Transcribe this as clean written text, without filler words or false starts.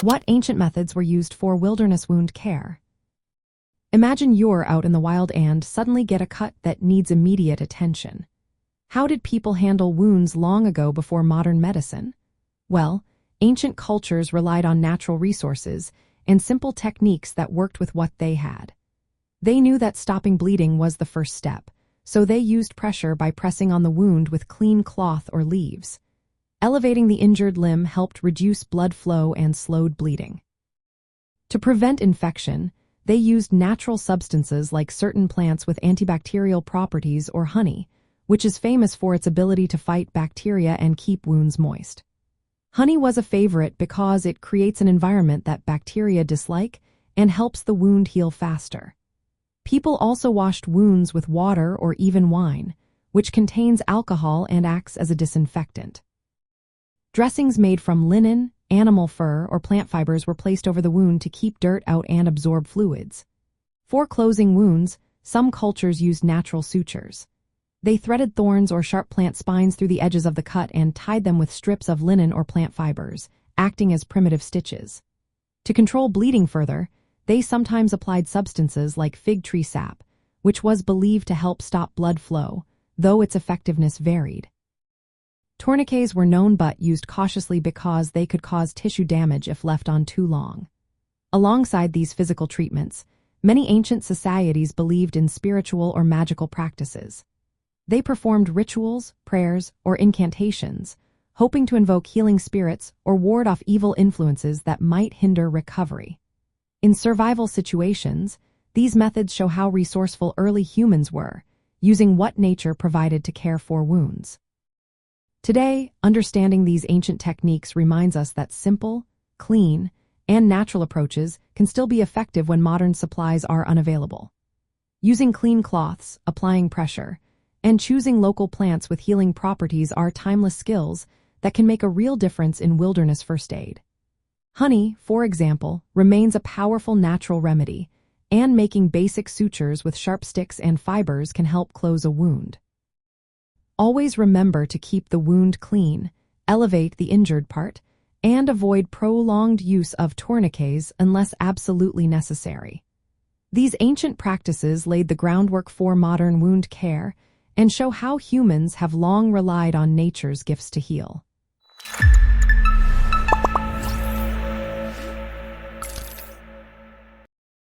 What ancient methods were used for wilderness wound care? Imagine you're out in the wild and suddenly get a cut that needs immediate attention. How did people handle wounds long ago before modern medicine? Well, ancient cultures relied on natural resources and simple techniques that worked with what they had. They knew that stopping bleeding was the first step, so they used pressure by pressing on the wound with clean cloth or leaves. Elevating the injured limb helped reduce blood flow and slowed bleeding. To prevent infection, they used natural substances like certain plants with antibacterial properties or honey, which is famous for its ability to fight bacteria and keep wounds moist. Honey was a favorite because it creates an environment that bacteria dislike and helps the wound heal faster. People also washed wounds with water or even wine, which contains alcohol and acts as a disinfectant. Dressings made from linen, animal fur, or plant fibers were placed over the wound to keep dirt out and absorb fluids. For closing wounds, some cultures used natural sutures. They threaded thorns or sharp plant spines through the edges of the cut and tied them with strips of linen or plant fibers, acting as primitive stitches. To control bleeding further, they sometimes applied substances like fig tree sap, which was believed to help stop blood flow, though its effectiveness varied. Tourniquets were known but used cautiously because they could cause tissue damage if left on too long. Alongside these physical treatments, many ancient societies believed in spiritual or magical practices. They performed rituals, prayers, or incantations, hoping to invoke healing spirits or ward off evil influences that might hinder recovery. In survival situations, these methods show how resourceful early humans were, using what nature provided to care for wounds. Today, understanding these ancient techniques reminds us that simple, clean, and natural approaches can still be effective when modern supplies are unavailable. Using clean cloths, applying pressure, and choosing local plants with healing properties are timeless skills that can make a real difference in wilderness first aid. Honey, for example, remains a powerful natural remedy, and making basic sutures with sharp sticks and fibers can help close a wound. Always remember to keep the wound clean, elevate the injured part, and avoid prolonged use of tourniquets unless absolutely necessary. These ancient practices laid the groundwork for modern wound care and show how humans have long relied on nature's gifts to heal.